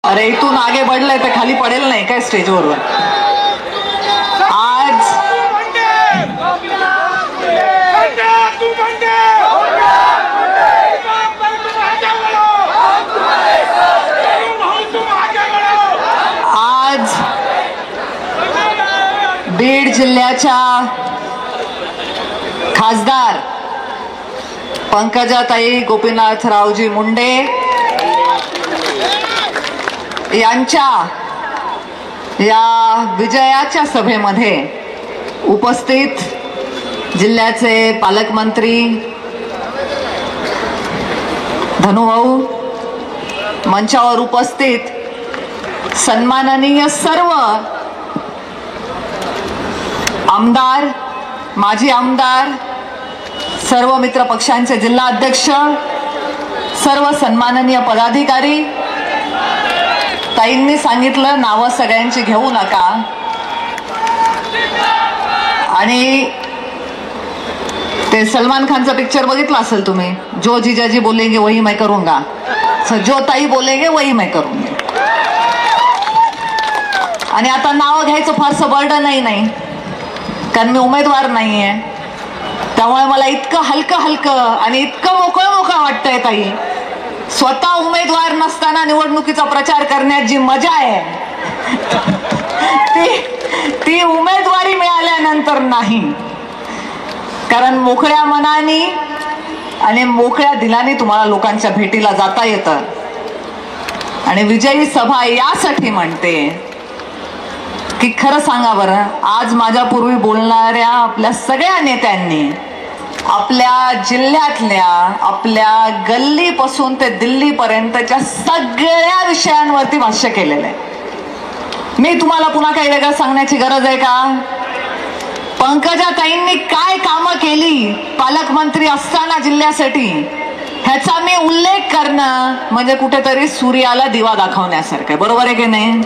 अरे इथून आगे बढ़लंय तर खाली पडेल नाही काय स्टेजवर. आज बीड जिल्ह्याच्या खासदार पंकजाताई गोपीनाथरावजी मुंडे यांच्या या विजयाच्या सभेमध्ये उपस्थित जिल्ह्याचे पालकमंत्री धनुभाऊ, मंचावर उपस्थित सन्माननीय सर्व आमदार, माजी आमदार, सर्व मित्र पक्षांचे जिल्हा अध्यक्ष, सर्व सन्माननीय पदाधिकारी. ताईंनी सांगितलं नावं सगळ्यांची घेऊ नका आणि ते सलमान खानचा पिक्चर बघितला असेल तुम्ही, जो जीजाजी बोलेंगे वही मैं करूंगा, जो ताई बोलेंगे वही मैं करूंगी. आणि आता नावं घ्यायचं फारसं बर्डनही नाही कारण मी उमेदवार नाहीये, त्यामुळे मला इतकं हलकं हलकं आणि इतकं मोकळं मोकळं वाटतंय ताई. स्वतः उमेदवार नसताना निवडणुकीचा प्रचार करण्यात जी मजा आहे ती उमेदवारी मिळाल्यानंतर नाही. कारण मोकळ्या मनाने आणि मोकळ्या दिलाने तुम्हाला लोकांच्या भेटीला जाता येतं. आणि विजयी सभा यासाठी म्हणते की खरं सांगा बरं, आज माझ्यापूर्वी बोलणाऱ्या आपल्या सगळ्या नेत्यांनी आपल्या जिल्ह्यातल्या, आपल्या गल्लीपासून ते दिल्लीपर्यंतच्या सगळ्या विषयांवरती भाष्य केलेलं आहे. मी तुम्हाला पुन्हा काही वेगळं सांगण्याची गरज आहे का? पंकजाताईंनी काय कामं केली पालकमंत्री असताना जिल्ह्यासाठी ह्याचा मी उल्लेख करणं म्हणजे कुठेतरी सूर्याला दिवा दाखवण्यासारखं, बरोबर आहे की नाही?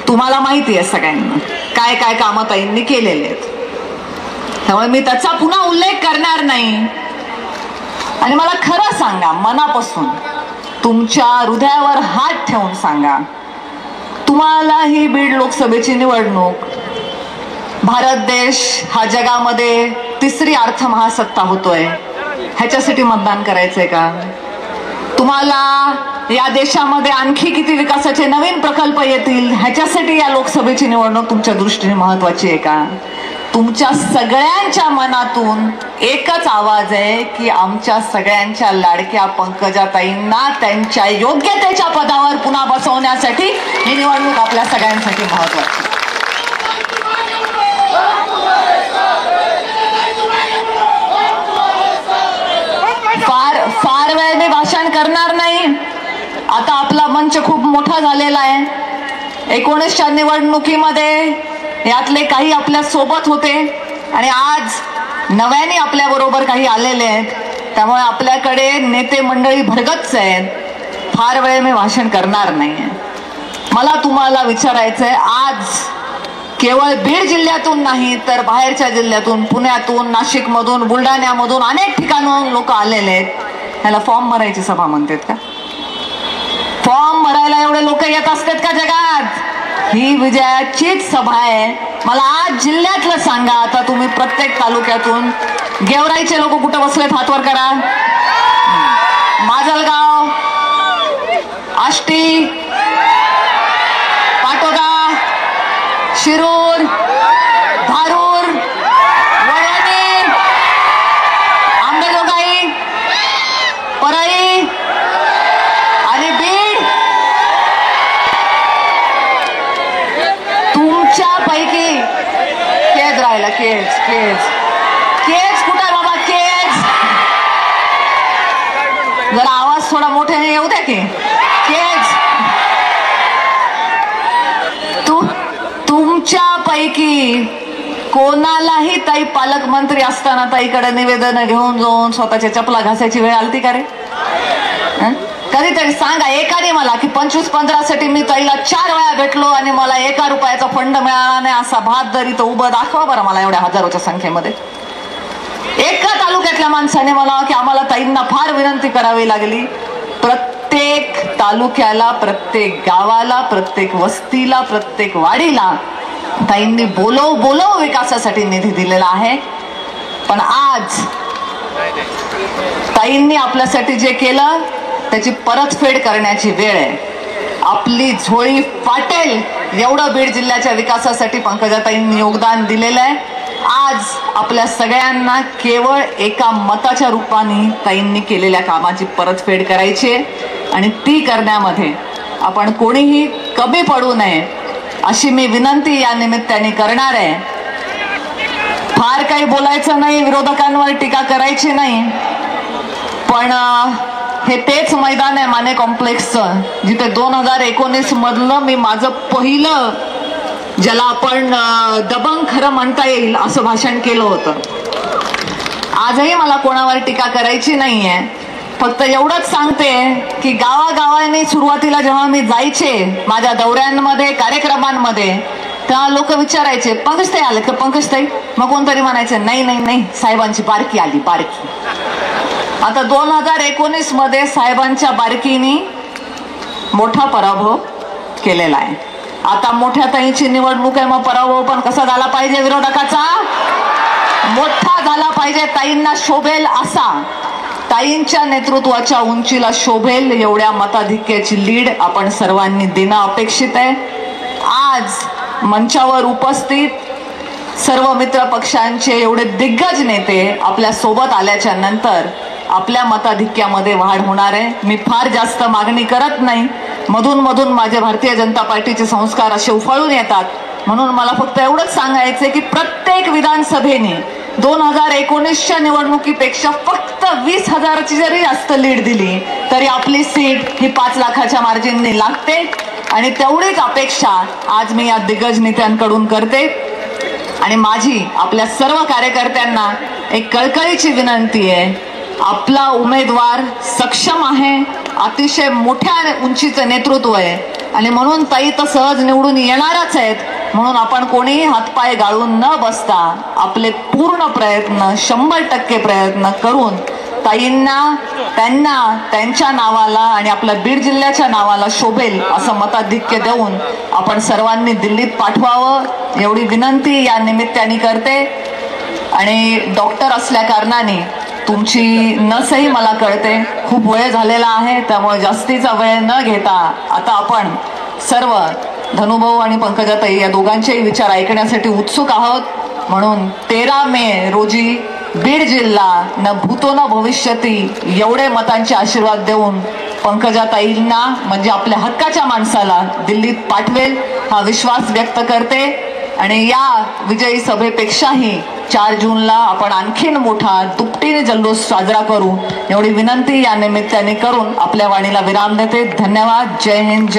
तुम्हाला माहिती आहे सगळ्यांना काय काय कामं ताईंनी केलेले आहेत, त्यामुळे मी त्याचा पुन्हा उल्लेख करणार नाही. आणि मला खरं सांगा, मनापासून तुमच्या हृदयावर हात ठेवून सांगा, तुम्हाला ही बीड लोकसभेची निवडणूक, भारत देश हा जगामध्ये तिसरी अर्थ महासत्ता होतोय, ह्याच्यासाठी मतदान करायचंय का? तुम्हाला या देशामध्ये आणखी किती विकासाचे नवीन प्रकल्प येतील ह्याच्यासाठी या लोकसभेची निवडणूक तुमच्या दृष्टीने महत्वाची आहे का? तुमच्या सगळ्यांच्या मनातून एकच आवाज आहे की आमच्या सगळ्यांच्या लाडक्या पंकजाताईंना त्यांच्या योग्यतेच्या पदावर पुन्हा बसवण्यासाठी ही निवडणूक आपल्या सगळ्यांसाठी महत्वाची. फार वेळ मी भाषण करणार नाही. आता आपला मंच खूप मोठा झालेला आहे. 19च्या निवडणुकीमध्ये यातले काही आपल्या सोबत होते आणि आज नव्याने आपल्या बरोबर काही आलेले आहेत, त्यामुळे आपल्याकडे नेते मंडळी भरगच्च आहेत. फार वेळ मी भाषण करणार नाहीये. मला तुम्हाला विचारायचंय, आज केवळ बीड जिल्ह्यातून नाही तर बाहेरच्या जिल्ह्यातून, पुण्यातून, नाशिकमधून, बुलढाण्यामधून अनेक ठिकाणून लोक आलेले आहेत. ह्याला फॉर्म भरायची सभा म्हणतात का? फॉर्म भरायला एवढे लोक येत असतात का जगात? ही विजयाचीच सभा आहे. मला आज जिल्ह्यातलं सांगा, आता तुम्ही प्रत्येक तालुक्यातून, गेवराईचे लोक कुठे बसलेत हातवर करा. माजलगाव, आष्टी, पाटोदा, शिरूर, धारूर, वळवणी, आंबेजोगाई, परळी आणि बीड. तुमच्यापैकी केज राहिला, केज केज केज कुठे बाबा? केज जरा आवाज थोडा मोठ्याने येऊ द्या की. केज तुमच्यापैकी कोणालाही ताई पालकमंत्री असताना ताईकडे निवेदन घेऊन जाऊन स्वतःच्या चपला घासायची वेळ आलती का रे? कधीतरी सांगा एकाने मला की 25-15 साठी मी ताईला 4 वेळा भेटलो आणि मला 1 रुपयाचा फंड मिळाला नाही असा भात जरी तो उभं दाखवा बरं मला एवढ्या हजारोच्या संख्येमध्ये. एका तालुक्यातल्या माणसाने मला की आम्हाला ताईंना फार विनंती करावी लागली. प्रत्येक प्रत्येक तालुक्याला, प्रत्येक गावाला, प्रत्येक वस्तीला, प्रत्येक वाडीला ताईंनी बोलव विकासासाठी निधी दिलेला आहे. पण आज ताईंनी आपल्यासाठी जे केलं त्याची परतफेड करण्याची वेळ आहे. आपली झोळी फाटेल एवढं बीड जिल्ह्याच्या विकासासाठी पंकजाताईंनी योगदान दिलेलं आहे. आज आपल्या सगळ्यांना केवळ एका मताच्या रूपाने ताईंनी केलेल्या कामाची परतफेड करायची आहे आणि ती करण्यामध्ये आपण कोणीही कमी पडू नये अशी मी विनंती या निमित्ताने करणार आहे. फार काही बोलायचं नाही, विरोधकांवर टीका करायची नाही, पण हे तेच मैदान आहे माने कॉम्प्लेक्सचं जिथे 2019 मधलं मी माझं पहिलं, ज्याला आपण दबंग खरं म्हणता येईल असं भाषण केलं होतं. आजही मला कोणावर टीका करायची नाहीये, फक्त एवढंच सांगते की गावागावांनी सुरुवातीला जेव्हा मी जायचे माझ्या दौऱ्यांमध्ये, कार्यक्रमांमध्ये, तेव्हा लोक विचारायचे पंकजताई आले का, पंकजताई? मग कोणतरी म्हणायचे नाही नाही नाही, साहेबांची बारकी आली, बारकी. आता 2019 मध्ये साहेबांच्या बारकीनी मोठा पराभव केलेला आहे. आता मोठ्या ताईंची निवडणूक आहे, मग पराभव पण कसा झाला पाहिजे? विरोधकाचा मोठा झाला पाहिजे, ताईंना शोभेल असा, ताईंच्या नेतृत्वाच्या उंचीला शोभेल एवढ्या मताधिक्याची लीड आपण सर्वांनी देणं अपेक्षित आहे. आज मंचावर उपस्थित सर्व मित्र पक्षांचे एवढे दिग्गज नेते आपल्या सोबत आल्याच्या नंतर आपल्या मताधिक्यामध्ये वाढ होणार आहे. मी फार जास्त मागणी करत नाही, मधून मधून माझे भारतीय जनता पार्टीचे संस्कार असे उफाळून येतात, म्हणून मला फक्त एवढंच सांगायचंय की प्रत्येक विधानसभेने 2019च्या निवडणुकीपेक्षा फक्त 20,000ची जरी जास्त लीड दिली तरी आपली सीट ही 5 लाखाच्या मार्जिनने लागते. आणि तेवढीच अपेक्षा आज मी या दिग्गज नेत्यांकडून करते. आणि माझी आपल्या सर्व कार्यकर्त्यांना एक कळकळीची विनंती आहे, आपला उमेदवार सक्षम आहे, अतिशय मोठ्या उंचीचं नेतृत्व आहे आणि म्हणून ताई तर सहज निवडून येणारच आहेत. म्हणून आपण कोणीही हातपाय गाळून न बसता आपले पूर्ण प्रयत्न, 100% प्रयत्न करून ताईंना, त्यांना, त्यांच्या नावाला आणि आपल्या बीड जिल्ह्याच्या नावाला शोभेल असं मताधिक्य देऊन आपण सर्वांनी दिल्लीत पाठवावं एवढी विनंती या निमित्ताने करते. आणि डॉक्टर असल्या कारणाने तुमची नसही मला कळते, खूप वेळ झालेला आहे, त्यामुळे जास्तीचा वेळ न घेता आता आपण सर्व धनुभाऊ आणि पंकजाताई या दोघांचेही विचार ऐकण्यासाठी उत्सुक आहोत. म्हणून 13 मे रोजी बीड जिल्हा न भूतो न भविष्यती एवढे मतांचे आशीर्वाद देऊन पंकजाताईंना म्हणजे आपल्या हक्काच्या माणसाला दिल्लीत पाठवेल हा विश्वास व्यक्त करते. आणि या विजयी सभेपेक्षाही 4 जूनला आपण आणखीन मोठा दुपटीने जल्लोष साजरा करू एवढी विनंती या निमित्ताने करून आपल्या वाणीला विराम देते. धन्यवाद. जय हिंद. जय